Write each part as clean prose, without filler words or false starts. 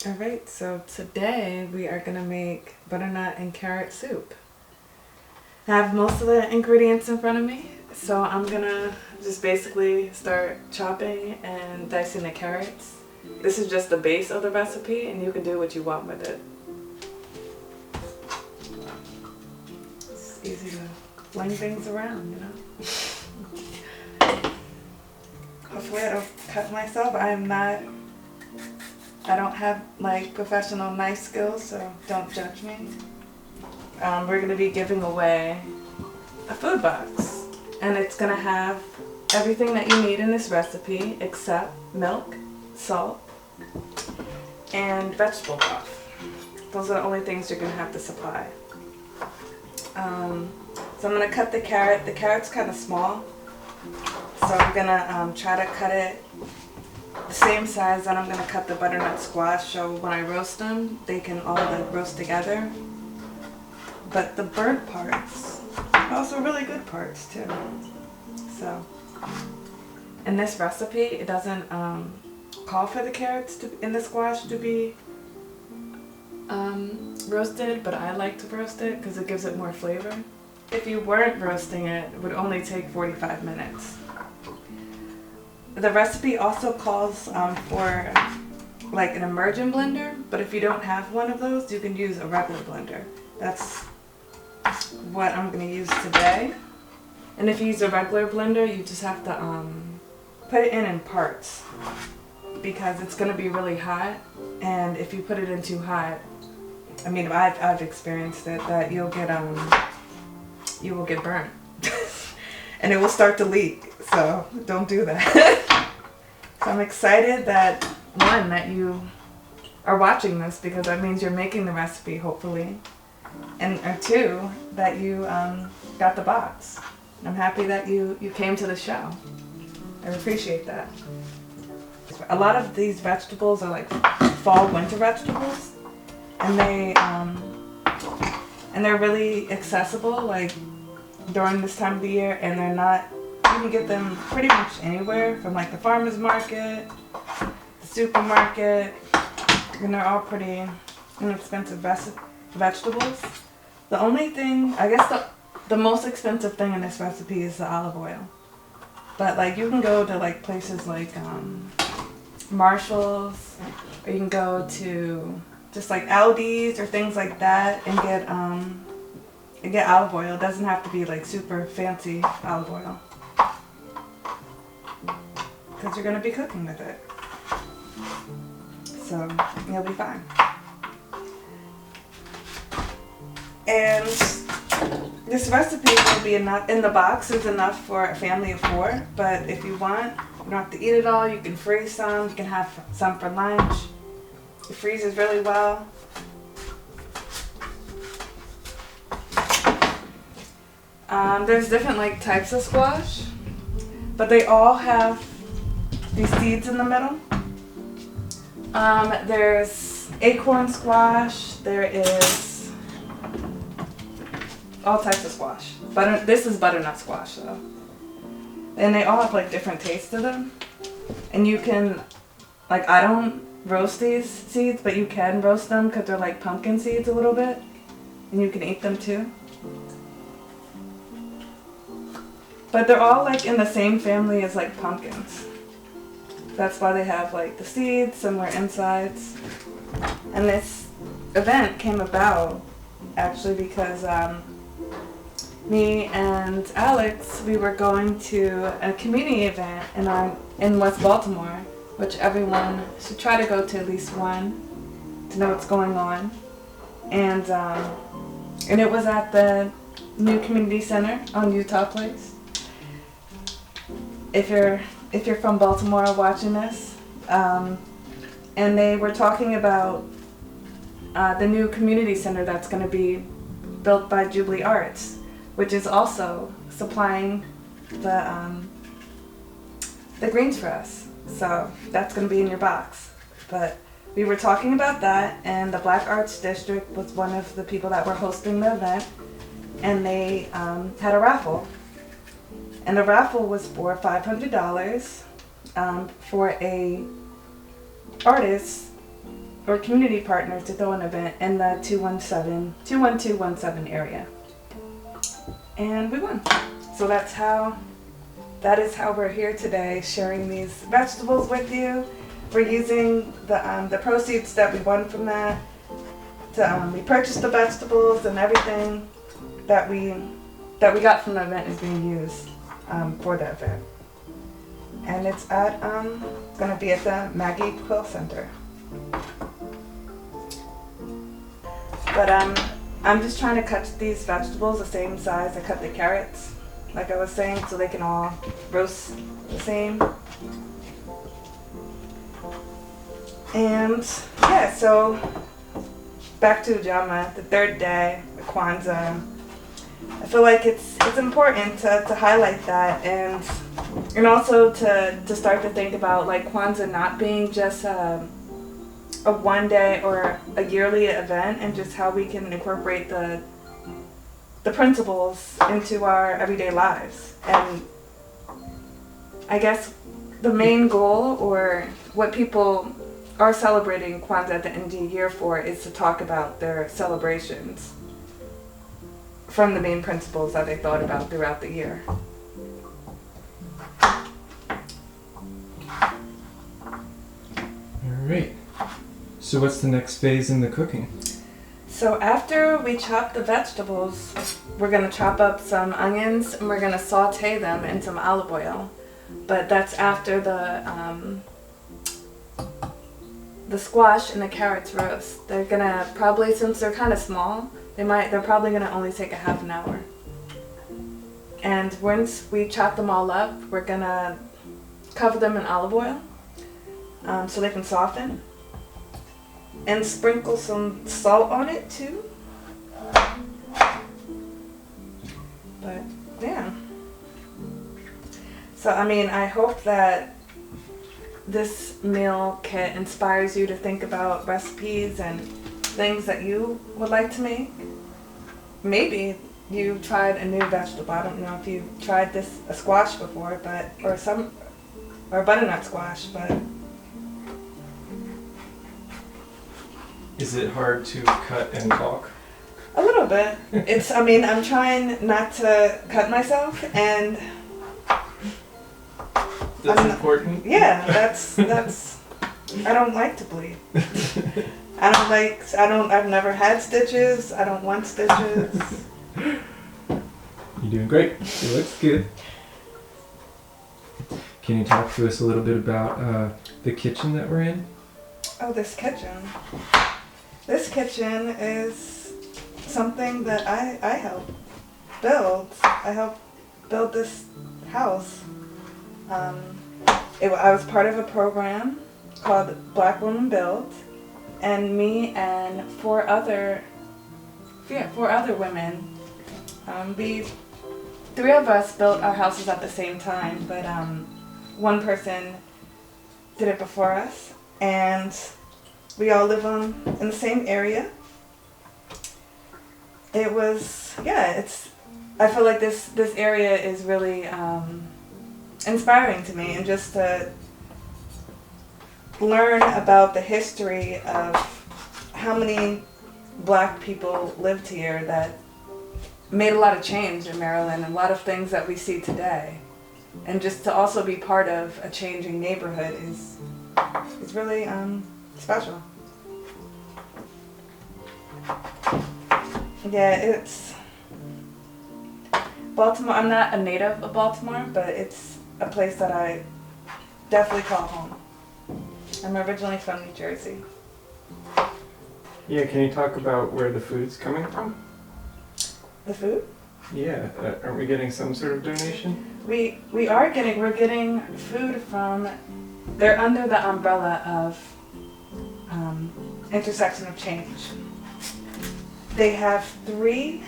Alright, so today we are going to make butternut and carrot soup. I have most of the ingredients in front of me, so I'm going to just basically start chopping and dicing the carrots. This is just the base of the recipe and you can do what you want with it. It's easy to fling things around, you know. Hopefully I don't cut myself. I don't have like professional knife skills, so don't judge me. We're going to be giving away a food box, and it's going to have everything that you need in this recipe except milk, salt, and vegetable broth. Those are the only things you're going to have to supply. So I'm going to cut the carrot. The carrot's kind of small, so I'm going to try to cut it the same size that I'm going to cut the butternut squash, so when I roast them, they can all like roast together. But the burnt parts are also really good parts too. So, in this recipe, it doesn't call for the carrots in the squash to be roasted, but I like to roast it because it gives it more flavor. If you weren't roasting it, it would only take 45 minutes. The recipe also calls for like an immersion blender, but if you don't have one of those, you can use a regular blender. That's what I'm going to use today. And if you use a regular blender, you just have to put it in parts because it's going to be really hot, and if you put it in too hot, I mean I've experienced it, that you will get burnt and it will start to leak. So don't do that. So I'm excited that, one, that you are watching this because that means you're making the recipe, hopefully. And or two, that you got the box. I'm happy that you came to the show. I appreciate that. A lot of these vegetables are like fall winter vegetables, and they're really accessible like during this time of the year, and they're not. You can get them pretty much anywhere, from like the farmer's market, the supermarket, and they're all pretty inexpensive vegetables. The only thing, I guess the most expensive thing in this recipe is the olive oil. But like you can go to like places like Marshall's, or you can go to just like Aldi's or things like that and get olive oil. It doesn't have to be like super fancy olive oil, because you're going to be cooking with it. So you'll be fine. And this recipe will be enough, in the box is enough for a family of 4, but if you want, you don't have to eat it all. You can freeze some, you can have some for lunch. It freezes really well. There's different like types of squash, but they all have these seeds in the middle. There's acorn squash, there is all types of squash. This is butternut squash though. And they all have like different tastes to them. And you can, like, I don't roast these seeds, but you can roast them because they're like pumpkin seeds a little bit. And you can eat them too. But they're all like in the same family as like pumpkins. That's why they have like the seeds, similar insides. And this event came about actually because me and Alex, we were going to a community event in West Baltimore, which everyone should try to go to at least one to know what's going on. And it was at the new community center on Utah Place. If you're from Baltimore watching this, and they were talking about the new community center that's going to be built by Jubilee Arts, which is also supplying the greens for us. So that's going to be in your box. But we were talking about that, and the Black Arts District was one of the people that were hosting the event, and they had a raffle. And the raffle was for $500 for a artist or community partners to throw an event in the 21217 area. And we won. So that is how we're here today, sharing these vegetables with you. We're using the proceeds that we won from that to we purchased the vegetables, and everything that we got from the event is being used for the event. And it's at gonna be at the Maggie Quill Center. But I'm just trying to cut these vegetables the same size I cut the carrots, like I was saying, so they can all roast the same. And yeah, so back to Ujima, the third day, the Kwanzaa. I feel like it's important to highlight that, and also to start to think about like Kwanzaa not being just a one day or a yearly event, and just how we can incorporate the principles into our everyday lives. And I guess the main goal, or what people are celebrating Kwanzaa at the end of the year for, is to talk about their celebrations from the main principles that they thought about throughout the year. All right. So what's the next phase in the cooking? So after we chop the vegetables, we're going to chop up some onions and we're going to saute them in some olive oil. But that's after the squash and the carrots roast. They're going to probably, since they're kind of small, they're probably going to only take a half an hour. And once we chop them all up, we're going to cover them in olive oil so they can soften. And sprinkle some salt on it too. But yeah. So I hope that this meal kit inspires you to think about recipes and things that you would like to make. Maybe you tried a new vegetable. I don't know if you tried a squash before, or butternut squash, but Is it hard to cut and talk? a little bit. I'm trying not to cut myself, and That's important. yeah, that's I don't like to bleed. I've never had stitches. I don't want stitches. You're doing great. It looks good. Can you talk to us a little bit about the kitchen that we're in? Oh, this kitchen. This kitchen is something that I helped build. I helped build this house. I was part of a program called Black Women Build, and me and four other women. Three of us built our houses at the same time, but one person did it before us, and we all live in the same area. I feel like this area is really inspiring to me, and just to learn about the history of how many Black people lived here that made a lot of change in Maryland, and a lot of things that we see today. And just to also be part of a changing neighborhood is really special. Yeah, it's Baltimore. I'm not a native of Baltimore, but it's a place that I definitely call home. I'm originally from New Jersey. Yeah, can you talk about where the food's coming from? The food? Yeah, aren't we getting some sort of donation? We're getting food from, they're under the umbrella of Intersection of Change. They have three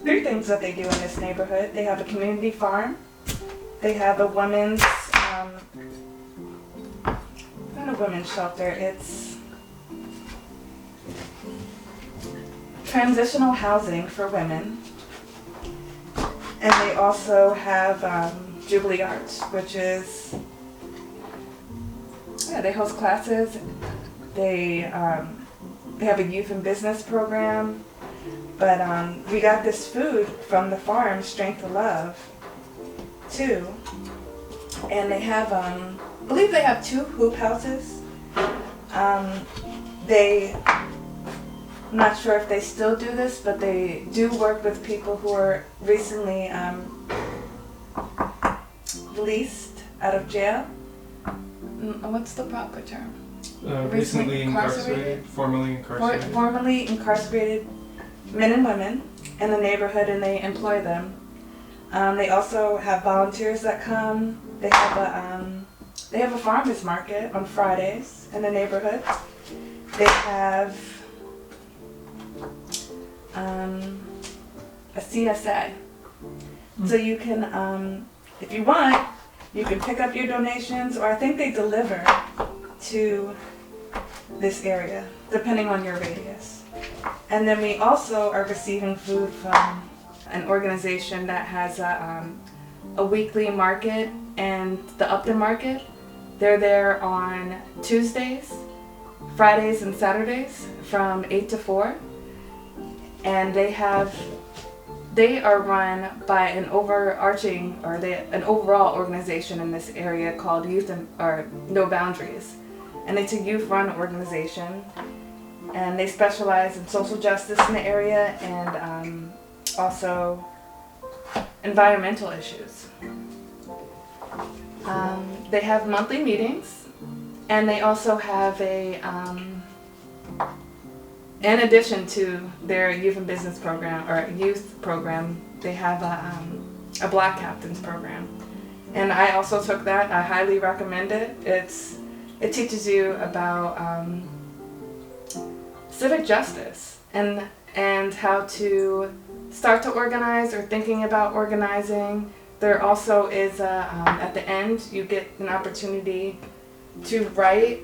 things that they do in this neighborhood. They have a community farm. They have a women's, not a women's shelter, it's transitional housing for women. And they also have Jubilee Arts, which is They host classes. They have a youth and business program. But we got this food from the farm, Strength of Love, too. And they have, I believe they have 2 hoop houses. I'm not sure if they still do this, but they do work with people who are recently released out of jail. What's the proper term? Recently incarcerated, formerly incarcerated. Formerly incarcerated men and women in the neighborhood, and they employ them. They also have volunteers that come. They have a farmers market on Fridays in the neighborhood. They have a CSA. So you can, if you want, you can pick up your donations, or I think they deliver to this area, depending on your radius. And then we also are receiving food from an organization that has a weekly market, and the Upton Market. They're there on Tuesdays, Fridays, and Saturdays from 8 to 4. And they are run by an overall organization in this area called No Boundaries. And it's a youth-run organization, and they specialize in social justice in the area and also environmental issues. They have monthly meetings, and they also have in addition to their youth and business program or youth program, they have a Black Captains program. And I also took that. I highly recommend it. It teaches you about civic justice and how to start to organize or thinking about organizing. There also is at the end you get an opportunity to write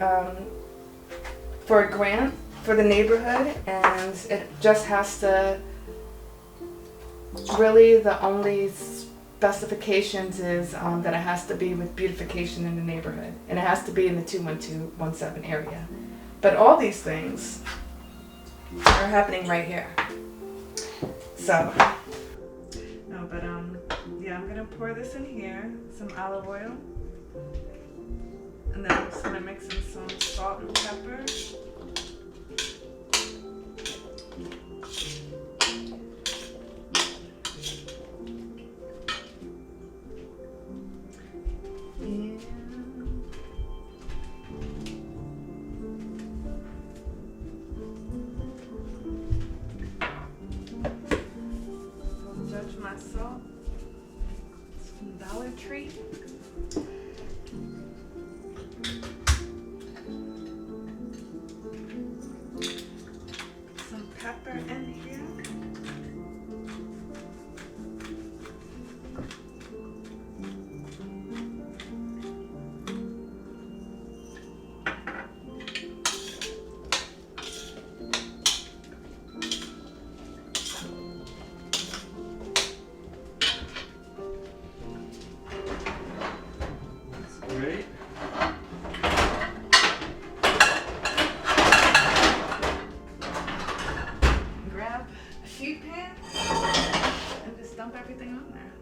for a grant for the neighborhood, and it just has to really, the only specifications is that it has to be with beautification in the neighborhood, and it has to be in the 21217 area. But all these things are happening right here. So, no, but yeah, I'm gonna pour this in here, some olive oil, and then I'm just gonna mix in some salt and pepper. My salt. It's from Dollar Tree. Some pepper in here. Great. Grab a sheet pan and just dump everything on there.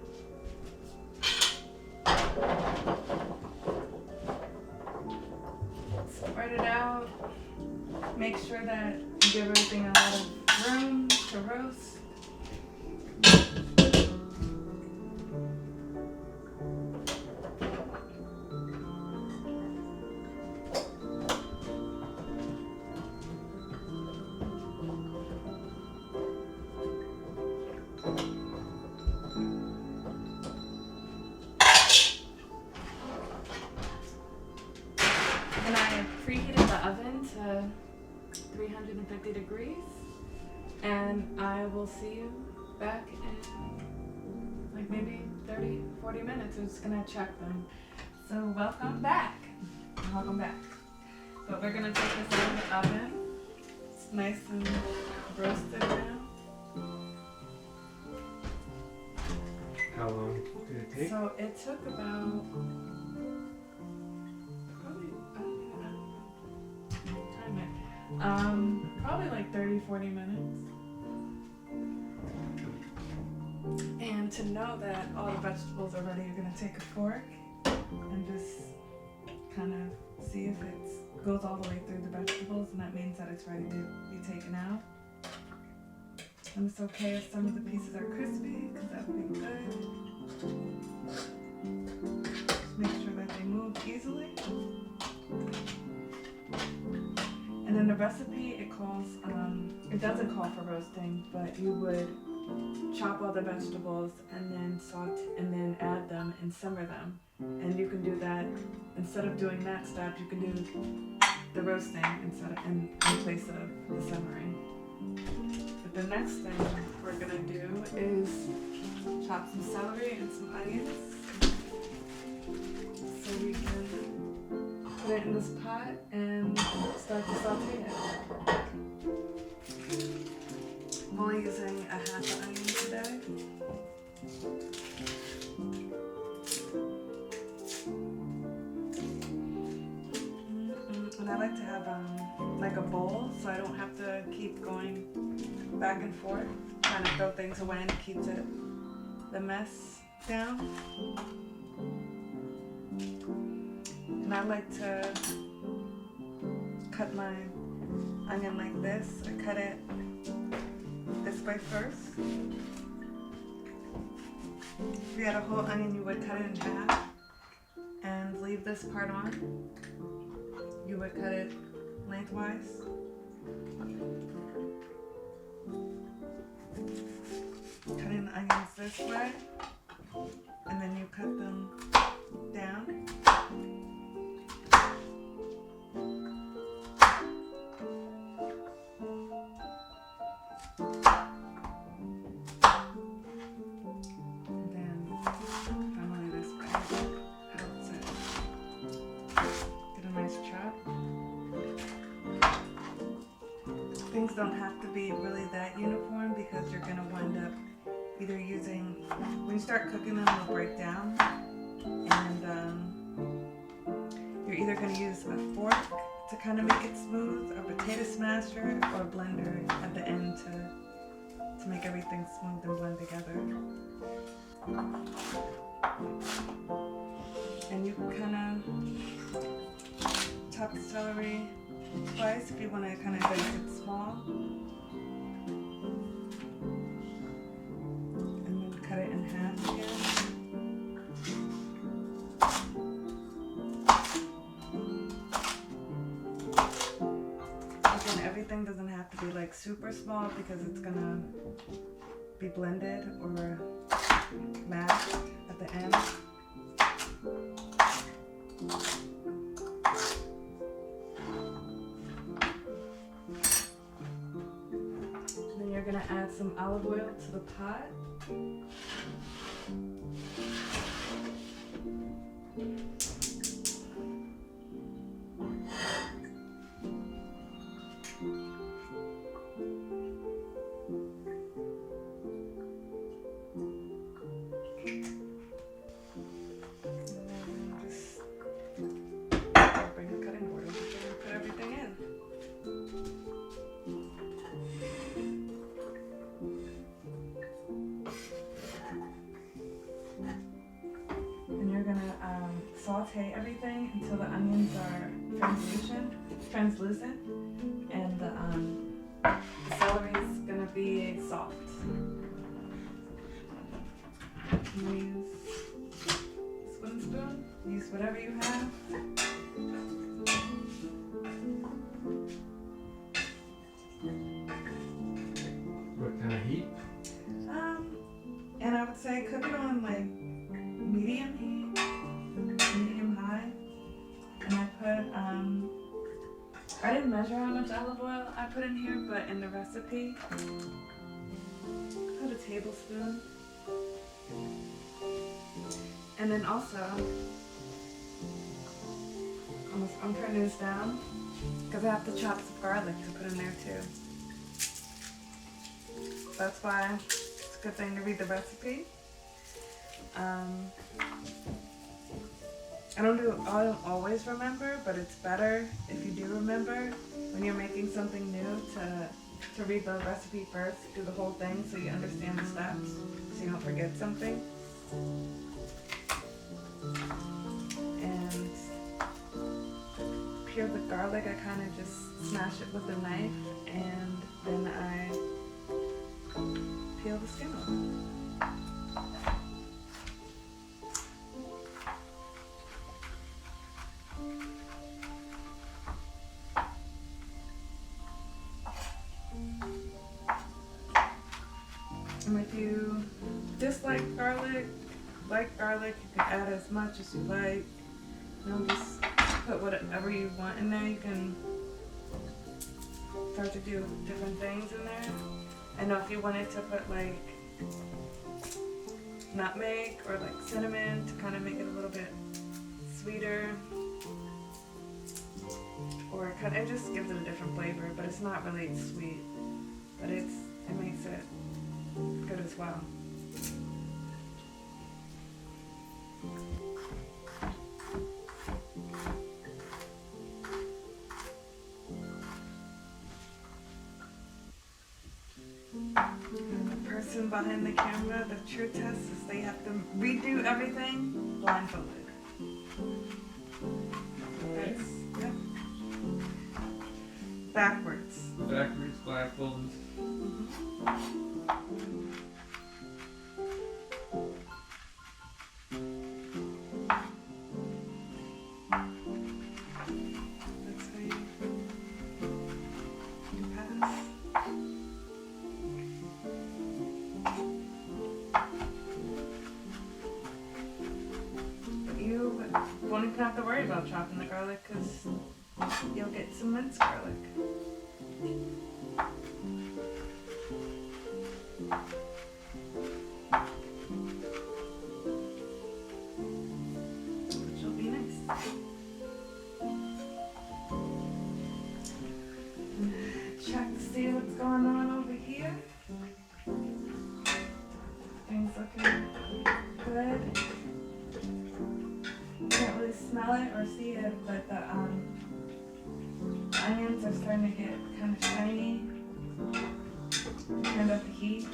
Spread it out. Make sure that you give everything a lot of room to roast. And I preheated the oven to 350 degrees, and I will see you back in like maybe 30, 40 minutes. I'm just gonna check them. So welcome back. Welcome back. But we're gonna take this out of the oven. It's nice and roasted now. How long did it take? So it took about probably, I don't Probably like 30-40 minutes. And to know that all the vegetables are ready, you're gonna take a fork and just kind of see if it goes all the way through the vegetables, and that means that it's ready to be taken out. And it's okay if some of the pieces are crispy, because that would be good. Just make sure that they move easily. And in the recipe, it doesn't call for roasting, but you would chop all the vegetables and then add them and simmer them. And you can do that, instead of doing that step, you can do the roasting in place of the simmering. But the next thing we're gonna do is chop some celery and some onions. So we can put it in this pot and start to saute it. I'm only using a half an onion today. And I like to have like a bowl, so I don't have to keep going back and forth, trying to throw things away, and it keeps the mess down. And I like to cut my onion like this. I cut it this way first. If you had a whole onion, you would cut it in half and leave this part on. You would cut it lengthwise. Cutting the onions this way, and then you cut them down. Things don't have to be really that uniform, because you're going to wind up either using, when you start cooking them, they'll break down, and you're either going to use a fork to kind of make it smooth, a potato smasher, or a blender at the end to make everything smooth and blend together. And you can kind of chop the celery twice if you want to kind of dice it small, and then cut it in half again. Again, everything doesn't have to be like super small, because it's gonna be blended or mashed at the end. You're going to add some olive oil to the pot. Bring the cutting board over here and put everything in. Saute everything until the onions are translucent, and the celery is going to be soft. You use this wooden spoon, use whatever you have. What kind of heat? And I would say cook it on like medium heat. Medium high, and I put I didn't measure how much olive oil I put in here, but in the recipe put a tablespoon. And then also I'm turning this down because I have to chop some garlic to put in there too. That's why it's a good thing to read the recipe. I don't always remember, but it's better if you do remember. when you're making something new to read the recipe first, do the whole thing so you understand the steps, so you don't forget something. And peel the garlic, I kind of just smash it with a knife, and then I peel the skin off. And if you dislike garlic, you can add as much as you like. Just put whatever you want in there. You can start to do different things in there. I know if you wanted to put like nutmeg or like cinnamon to kind of make it a little bit sweeter, or it just gives it a different flavor, but it's not really sweet, but it makes it good as well. And the person behind the camera, the true test is they have to redo everything blindfolded. That's, yep. Backwards. Backwards, blindfolded. That's how you pass. But you won't even have to worry about chopping the garlic because you'll get some minced garlic. Which will be nice. Check to see what's going on over here. Things looking good. Can't really smell it or see it, but the onions are starting to get kind of shiny. Turned up the heat.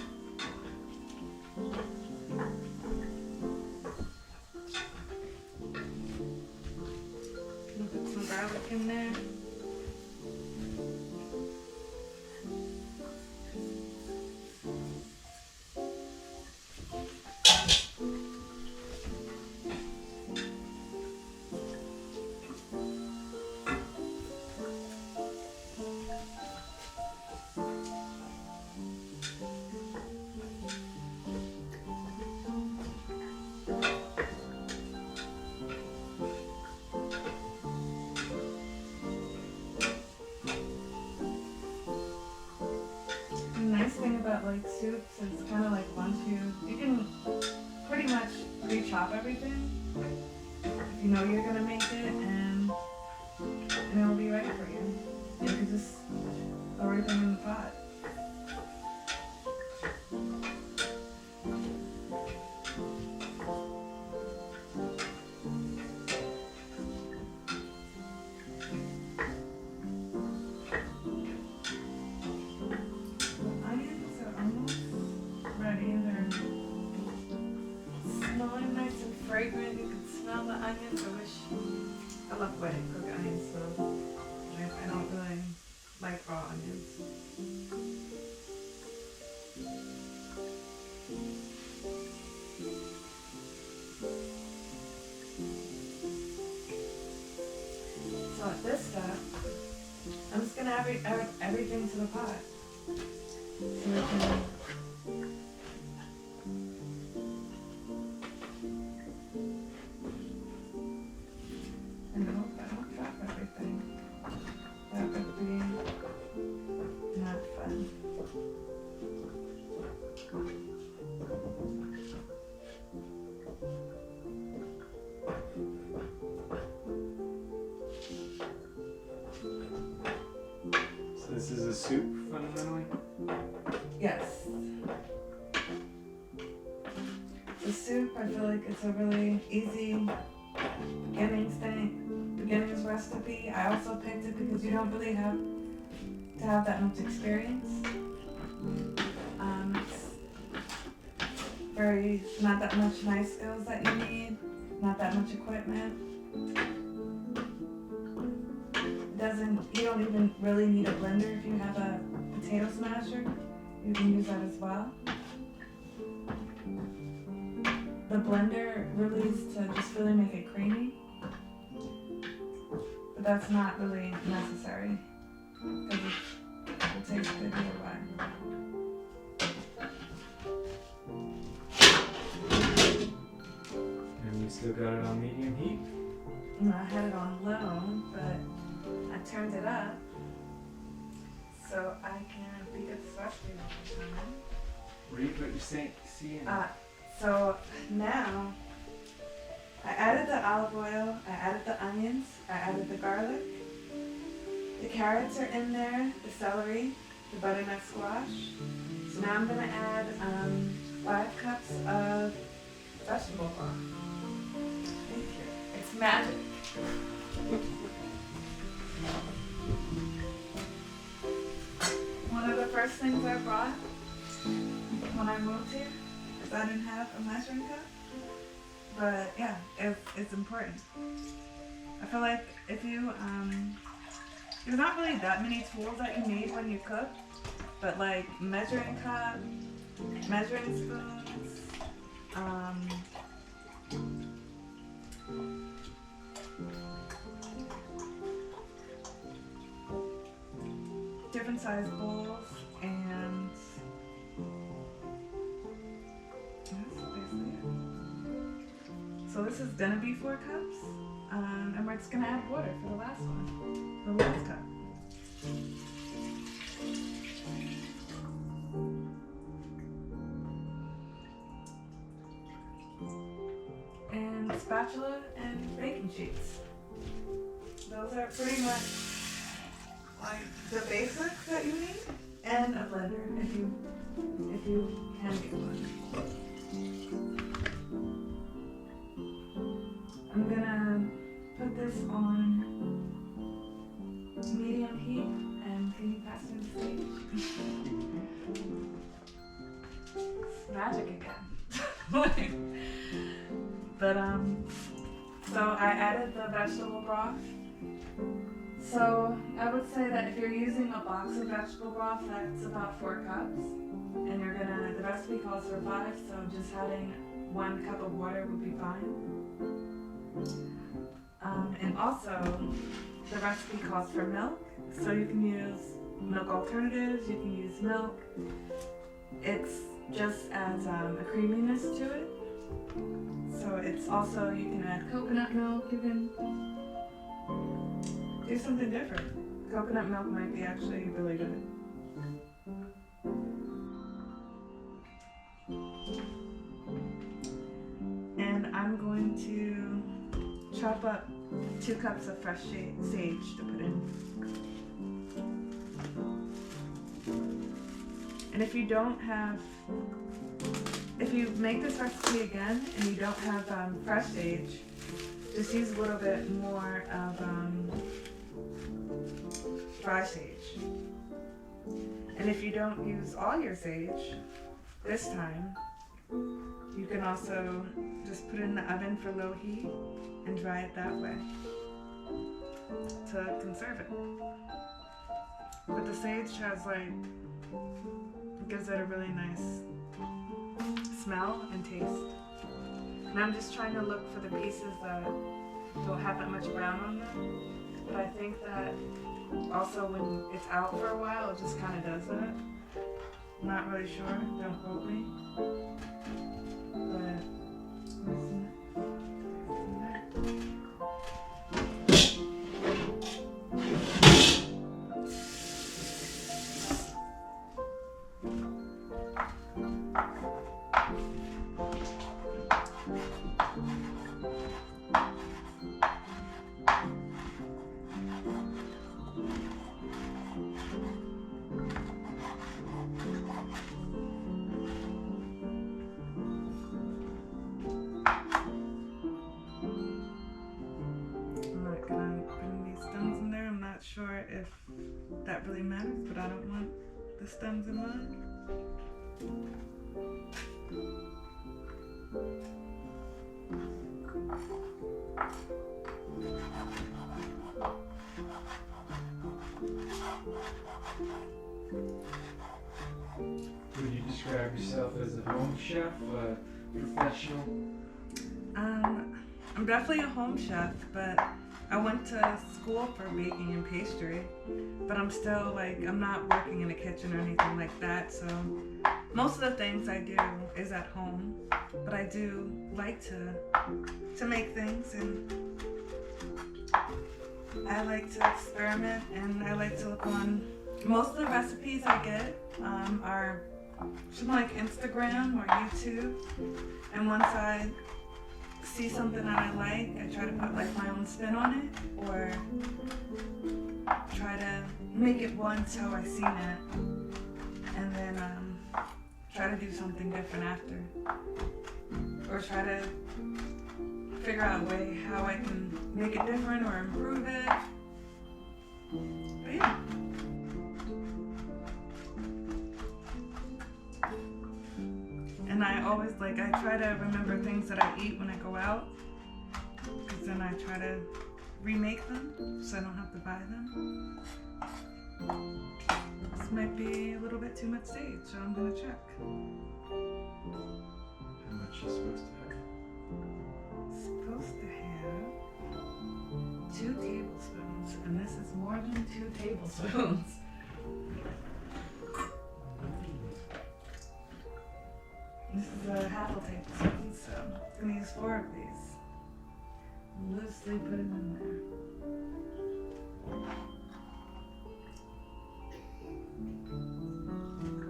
We'll put some garlic in there. The nice thing about like soups is kind of like once you can pretty much pre-chop everything if you know you're gonna make it, and it'll be ready for you. You can just throw everything in the pot. Ready. They're smelling nice and fragrant. You can smell the onions. I love the way they cook onions, so I don't really like raw onions. So at this step, I'm just gonna add everything to the pot. So we can and hope I don't drop everything. That would be not fun. So this is a soup, fundamentally? Yes. The soup, I feel like it's a really easy beginnings recipe. I also picked it because you don't really have to have that much experience. It's not that much knife skills that you need, not that much equipment. You don't even really need a blender if you have a potato smasher. You can use that as well. The blender really is to just really make it creamy, but that's not really necessary because it tastes good either way. And you still got it on medium heat? I had it on low, but I turned it up so I can beat it freshly all the time. Read what you're saying. See. So now I added the olive oil, I added the onions, I added the garlic. The carrots are in there, the celery, the butternut squash. So now I'm gonna add 5 cups of vegetable broth. Thank you. It's magic. One of the first things I brought when I moved here, because I didn't have a measuring cup, but yeah, it's important. I feel like if you, there's not really that many tools that you need when you cook, but like measuring cup, measuring spoons, different size bowls, and that's basically it. So this is gonna be 4 cups, and we're just gonna add water for the last one, the last cup. And spatula and baking sheets. Those are pretty much like the basics that you need, and a blender if you can get one. I'm gonna put this on medium heat, and can you pass me the stage? It's magic again. But so I added the vegetable broth. So I would say that if you're using a box of vegetable broth, that's about 4 cups. And the recipe calls for 5, so just adding 1 cup of water would be fine. And also, the recipe calls for milk, so you can use milk alternatives, you can use milk. It's just adds a creaminess to it. So it's also, you can add coconut milk, you can do something different. Coconut milk might be actually really good. And I'm going to chop up 2 cups of fresh sage to put in. And if you make this recipe again and you don't have fresh sage, just use a little bit more of dry sage. And if you don't use all your sage this time, you can also just put it in the oven for low heat and dry it that way to conserve it. But the sage has gives it a really nice smell and taste. And I'm just trying to look for the pieces that don't have that much brown on them. But I think that also when it's out for a while, it just kind of does that. I'm not really sure, don't quote me. But that really matters, but I don't want the stems in mine. Would you describe yourself as a home chef, a professional? I'm definitely a home chef, but I went to school for baking and pastry, but I'm still I'm not working in a kitchen or anything like that, so most of the things I do is at home, but I do like to make things, and I like to experiment, and I like to look on. Most of the recipes I get are from Instagram or YouTube, and once I see something that I like, I try to put my own spin on it, or try to make it once how I seen it, and then try to do something different after, or try to figure out a way how I can make it different or improve it. But yeah. And I always I try to remember things that I eat when I go out, because then I try to remake them so I don't have to buy them. This might be a little bit too much sage, so I'm gonna check. How much are you supposed to have? Supposed to have 2 tablespoons, and this is more than 2 tablespoons. This is a half a tablespoon, so I'm gonna use 4 of these. Loosely put them in there.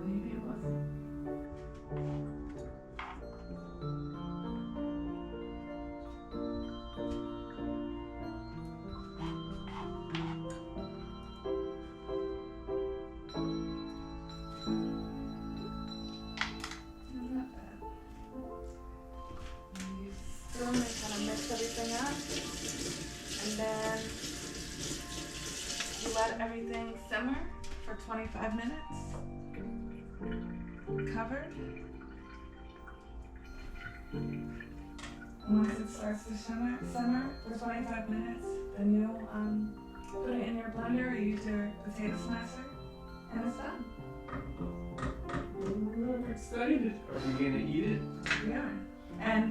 Maybe it wasn't. Kind of mix everything up, and then you let everything simmer for 25 minutes, covered. Once it starts to simmer for 25 minutes, then you'll put it in your blender or use your potato smasher, and it's done. I'm excited. Are we gonna eat it? We are. And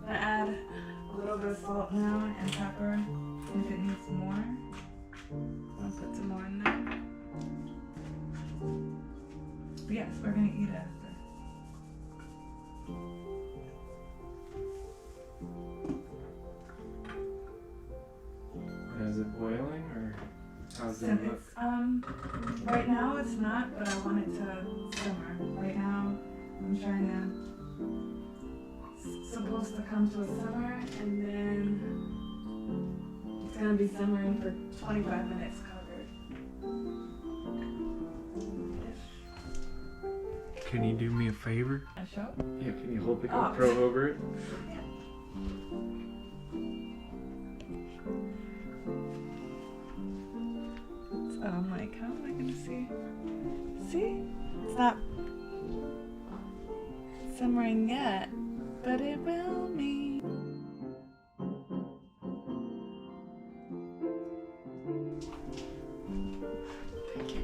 I add a little bit of salt now and pepper if it needs more. I'll put some more in there. But yes, we're gonna eat it after. Is it boiling or how's it look? Right now it's not, but I want it to simmer. Right now I'm trying to. Supposed to come to a simmer, and then it's going to be simmering for 25 minutes covered. Can you do me a favor? A show? Yeah, can you hold the GoPro over it? Yeah. So I'm like, how am I going to see? See? It's not simmering yet. But it will be. Thank you.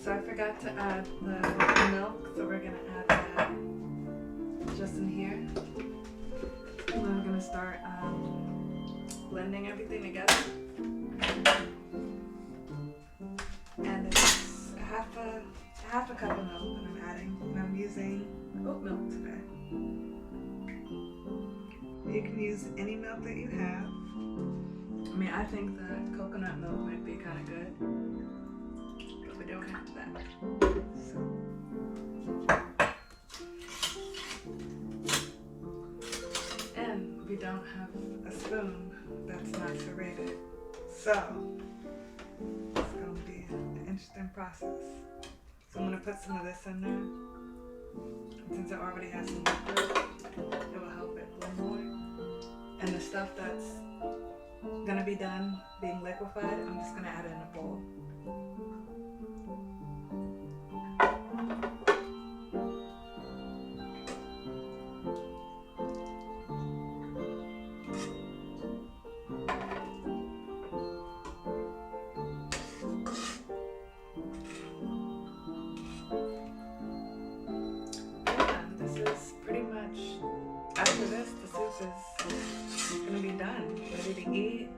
So I forgot to add the milk, so we're gonna add that just in here. And then I'm gonna start blending everything together. And it's half a cup of milk that I'm adding, and I'm using oat milk today. You can use any milk that you have. I mean, I think the coconut milk might be kind of good, but we don't have that. So. And we don't have a spoon that's not serrated. So, it's going to be an interesting process. So I'm going to put some of this in there. Since it already has some liquid, it will help it blend more. And the stuff that's gonna be done being liquefied, I'm just gonna add it in a bowl. After this, the soup is gonna be done, ready to eat.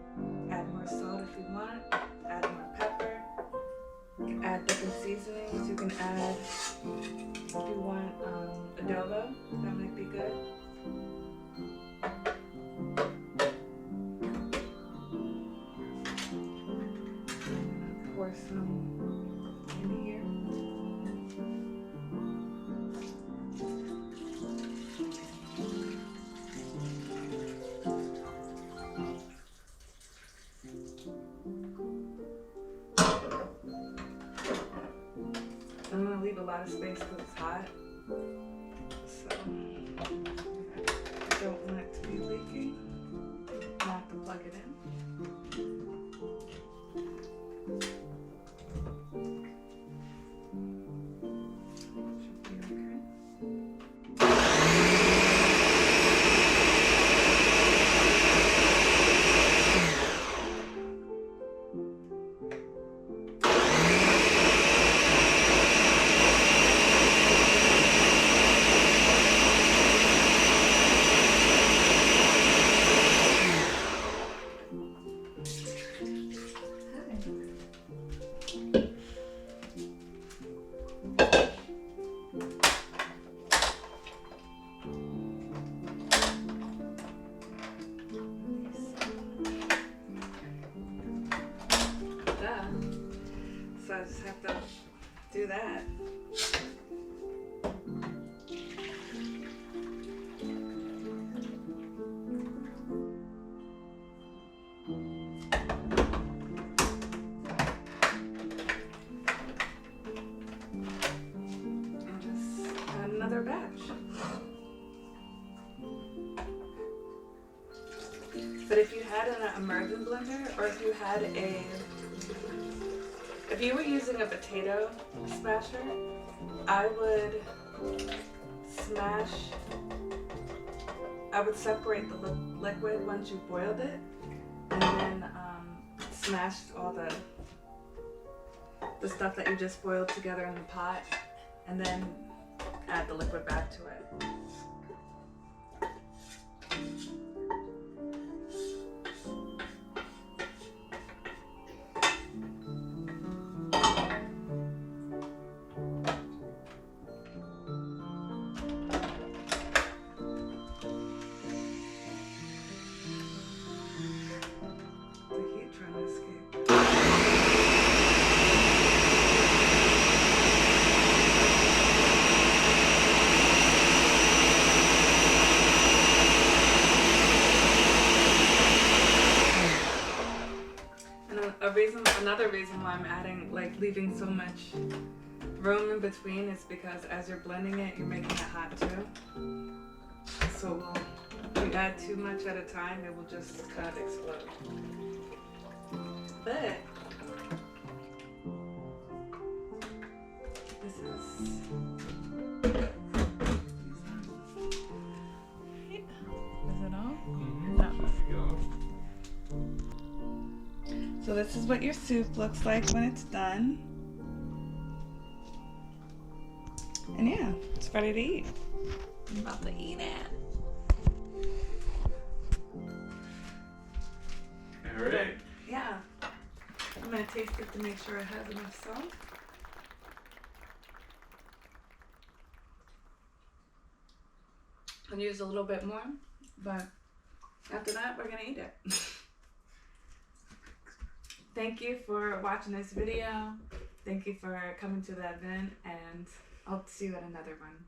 Add more salt if you want, add more pepper, add different seasonings. You can add, if you want adobo, that might be good. And pour some in here. I'm gonna leave a lot of space because it's hot, so I don't want it to be leaking. I have to plug it in. Should be okay. So I just have to do that. And just add another batch. But if you had an immersion blender, or if you were using a potato smasher, I would separate the liquid once you boiled it, and then smash all the stuff that you just boiled together in the pot, and then add the liquid back to it. Trying to escape. And another reason why I'm leaving so much room in between is because as you're blending it, you're making it hot too. So if you add too much at a time, it will just kind of explode. But this is it all? Mm-hmm. No. So this is what your soup looks like when it's done. And yeah, it's ready to eat. I'm about to eat it. All right. Yeah. I'm gonna taste it to make sure it has enough salt. I'll use a little bit more, but after that, we're gonna eat it. Thank you for watching this video. Thank you for coming to the event, and I'll see you at another one.